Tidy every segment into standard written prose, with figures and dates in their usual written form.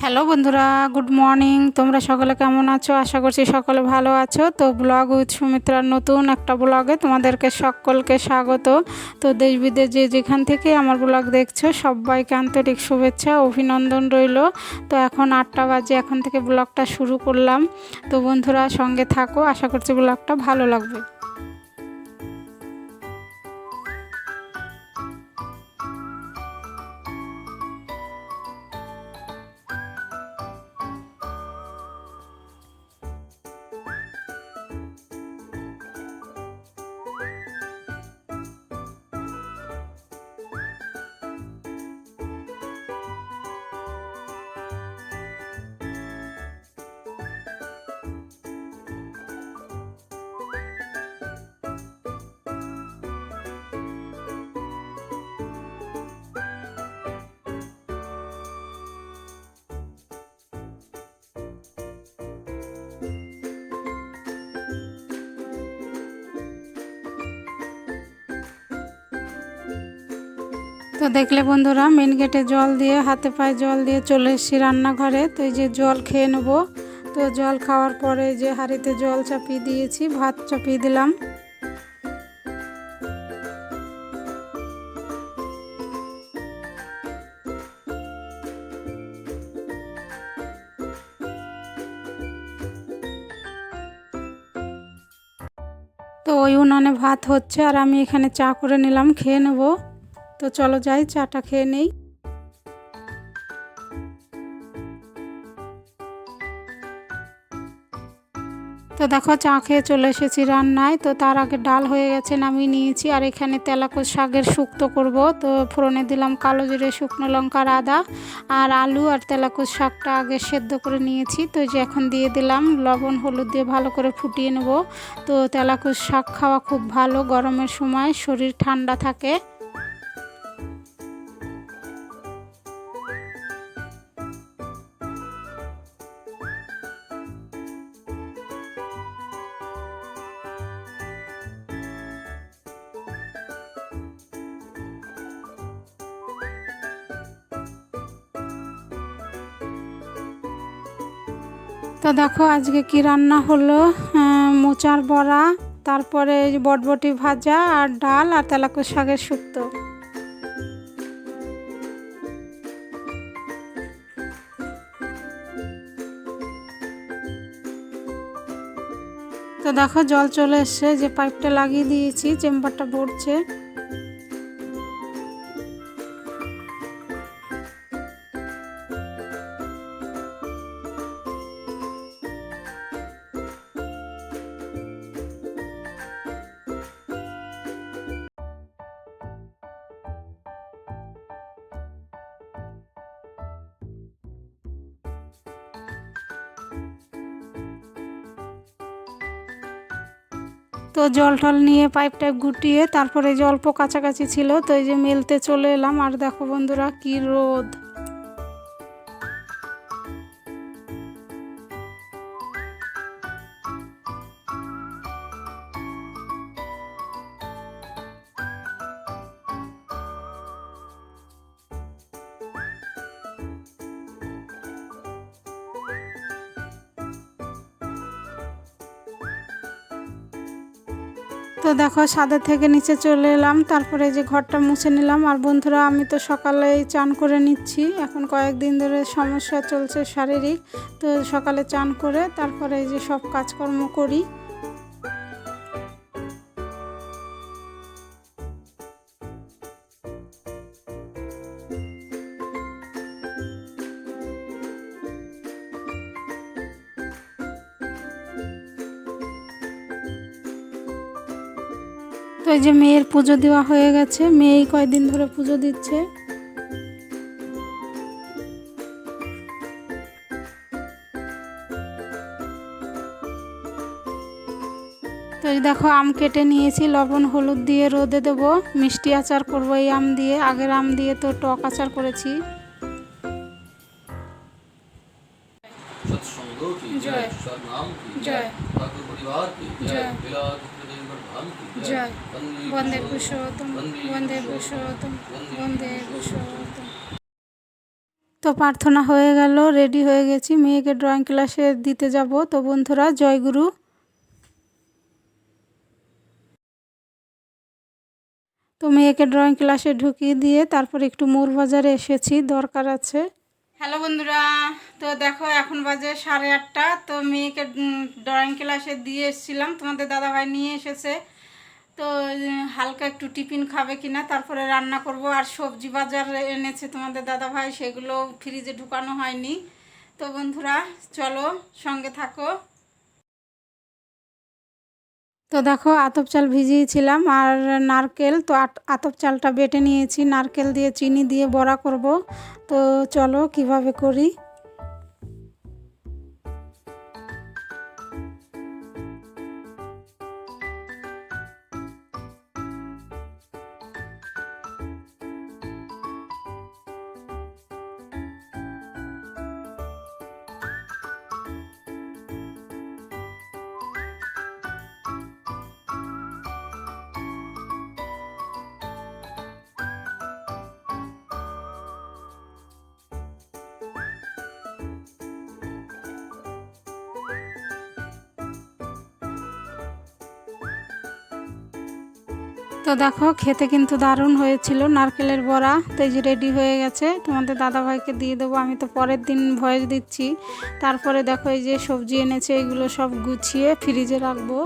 Hello বন্ধুরা, good morning. তোমরা সকলে কেমন আছো? আশা করছি সকলে ভালো আছো। তো ব্লগ উইথ সুমিত্রার নতুন একটা ব্লগে তোমাদেরকে সকলকে স্বাগত। তো দেশ বিদেশ যে যেখান থেকে আমার ব্লগ দেখছো সবাইকে আন্তরিক শুভেচ্ছা অভিনন্দন রইল। তো এখন 8টা বাজে, এখন থেকে ব্লগটা শুরু করলাম। তো বন্ধুরা সঙ্গে থাকো, আশা করছি ব্লগটা ভালো লাগবে। তো দেখলে বন্ধুরা, মেন গেটে জল দিয়ে, হাতে পায়ে জল দিয়ে চলে এসেছি রান্নাঘরে। তো এই যে জল খেয়ে নেবো। তো জল খাওয়ার পরে যে হাঁড়িতে জল চাপিয়ে দিয়েছি, ভাত চাপিয়ে দিলাম। তো ওই উনানে ভাত হচ্ছে আর আমি এখানে চা করে নিলাম, খেয়ে নেব। তো চলো যাই, চাটা খেয়ে নেই। তো দেখো চা খেয়ে চলে এসেছি রান্নায়। তো তার আগে ডাল হয়ে গেছে, নামিয়ে নিয়েছি। আর এখানে তেলাকুচ শাকের শুক্তো করব। তো ফোড়নে দিলাম কালো জিরে, শুকনো লঙ্কা, আদা আর আলু। আর তেলাকুচ শাকটা আগে সেদ্ধ করে নিয়েছি। তো যে এখন দিয়ে দিলাম লবণ হলুদ দিয়ে ভালো করে ফুটিয়ে নেব। তো তেলাকুচ শাক খাওয়া খুব ভালো, গরমের সময় শরীর ঠান্ডা থাকে। তো দেখো আজকে কি রান্না হলো, মোচার বড়া, তারপরে বটবটি ভাজা আর ডাল আর তেলাকুচ শাকের শুক্তো। তো দেখো জল চলে এসছে, যে পাইপটা লাগিয়ে দিয়েছি, চেম্বারটা ভরছে। তো জল টল নিয়ে পাইপ টাইপ গুটিয়ে তারপরে যে অল্প কাছাকাছি ছিল, তো এই যে মেলতে চলে এলাম। আর দেখো বন্ধুরা কি রোদ। তো দেখো ছাদের থেকে নিচে চলে এলাম, তারপরে যে ঘরটা মুছে নিলাম। আর বন্ধুরা আমি তো সকালেই চান করে নিচ্ছি, এখন কয়েকদিন ধরে সমস্যা চলছে শারীরিক। তো সকালে চান করে তারপরে এই যে সব কাজকর্ম করি। তো এই যে মেয়ের পুজো দেওয়া হয়ে গেছে, মেয়েই কয়েকদিন ধরে পুজো দিচ্ছে। তো এই দেখো আম কেটে নিয়েছি, লবণ হলুদ দিয়ে রোদে দেবো, মিষ্টি আচার করবো এই আম দিয়ে। আগের আম দিয়ে তো টক আচার করেছি। জয় জয় জয় জয় বন্দে পুরুষোত্তম, বন্দে পুরুষোত্তম, বন্দে পুরুষোত্তম। তো তো প্রার্থনা হয়ে গেল, রেডি হয়ে গেছি, মেয়েকে ড্রয়িং ক্লাসে দিতে যাব। তো বন্ধুরা জয়গুরু। তো মেয়েকে ড্রয়িং ক্লাসে ঢুকিয়ে দিয়ে তারপর একটু মোড় বাজারে এসেছি, দরকার আছে। হ্যালো বন্ধুরা, তো দেখো এখন বাজে 8:30। তো মেয়েকে ড্রয়িং ক্লাসে দিয়ে এসেছিলাম, তোমাদের দাদাভাই নিয়ে এসেছে। তো হালকা একটু টিফিন খাবে কিনা, তারপরে রান্না করব। আর সবজি বাজার এনেছে তোমাদের দাদাভাই, সেগুলো ফ্রিজে ঢুকানো হয়নি। তো বন্ধুরা চলো সঙ্গে থাকো। তো দেখো আতপ চাল ভিজিয়েছিলাম আর নারকেল, তো আতপ চালটা বেটে নিয়েছি, নারকেল দিয়ে চিনি দিয়ে বড়া করব। তো চলো কিভাবে করি। তো দেখো খেতে কিন্তু দারুণ হয়েছিল নারকেলের বড়া। তো এই যে রেডি হয়ে গেছে, তোমাদের দাদাভাইকে দিয়ে দেবো। আমি তো পরের দিন ভয়েস দিচ্ছি। তারপরে দেখো এই যে সবজি এনেছে, এগুলো সব গুছিয়ে ফ্রিজে রাখবো।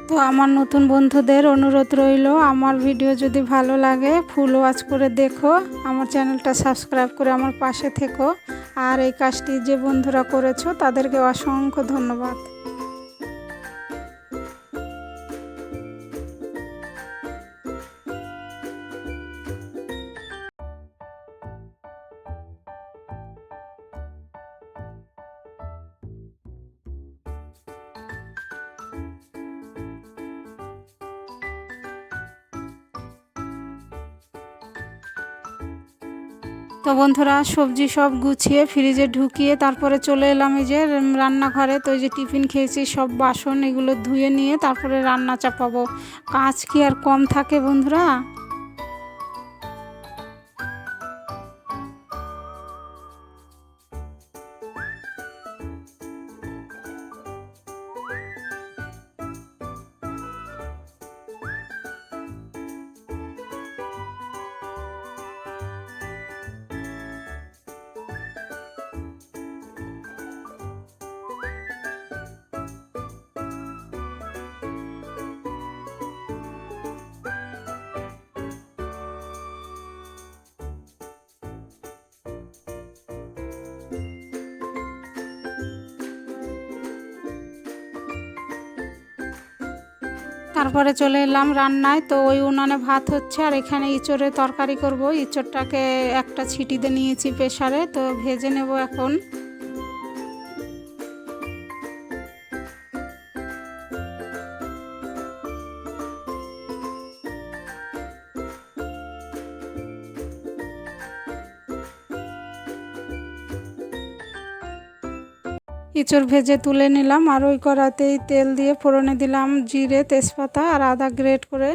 তো আমার নতুন বন্ধুদের অনুরোধ রইল, আমার ভিডিও যদি ভালো লাগে ফুল ওয়াচ করে দেখো, আমার চ্যানেলটা সাবস্ক্রাইব করে আমার পাশে থেকো। আর এই কাজটি যে বন্ধুরা করেছো তাদেরকে অসংখ্য ধন্যবাদ। তো বন্ধুরা সবজি সব গুছিয়ে ফ্রিজে ঢুকিয়ে তারপরে চলে এলাম এই যে রান্নাঘরে। তো এই যে টিফিন খেয়েছি, সব বাসন এগুলো ধুয়ে নিয়ে তারপরে রান্না চাপাবো। কাজ কি আর কম থাকে বন্ধুরা। তারপরে চলে এলাম রান্নায়। তো ওই উনানে ভাত হচ্ছে আর এখানে ইঁচড়ের তরকারি করব। ইঁচড়টাকে একটা ছিটিতে নিয়েছি প্রেসারে, তো ভেজে নেব এখন। ইঁচড় ভেজে তুলে নিলাম আর ওই কড়াতেই তেল দিয়ে ফোড়নে দিলাম জিরে, তেজপাতা আর আদা গ্রেট করে।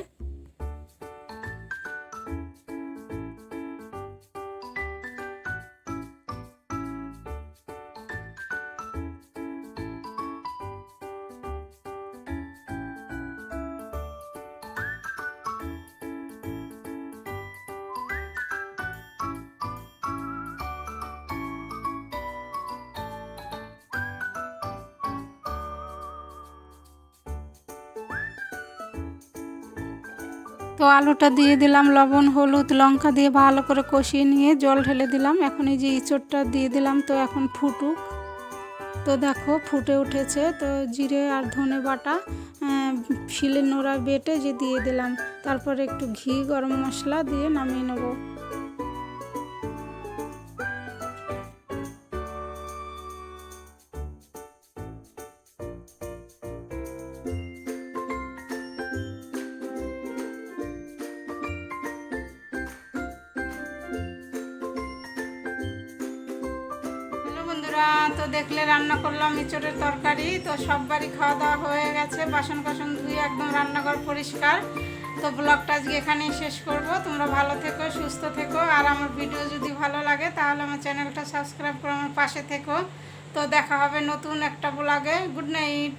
তো আলুটা দিয়ে দিলাম, লবণ হলুদ লঙ্কা দিয়ে ভালো করে কষিয়ে নিয়ে জল ঢেলে দিলাম। এখন এই যে ইঁচড়টা দিয়ে দিলাম, তো এখন ফুটুক। তো দেখো ফুটে উঠেছে। তো জিরে আর ধনে বাটা শিলের নোড়ায় বেটে যে দিয়ে দিলাম, তারপরে একটু ঘি গরম মশলা দিয়ে নামিয়ে নেব। বন্ধুরা, তো দেখলে রান্না করলাম এঁচোড়ের তরকারি। তো সববারই খাওয়া দাওয়া হয়ে গেছে, বাসন কাসন ধুয়ে একদম রান্নাঘর পরিষ্কার। তো ব্লগটা আজকে এখানেই শেষ করব। তোমরা ভালো থেকো, সুস্থ থেকো, আর আমার ভিডিও যদি ভালো লাগে তাহলে আমার চ্যানেলটা সাবস্ক্রাইব করে আমার পাশে থেকো। তো দেখা হবে নতুন একটা ব্লগে। Good night.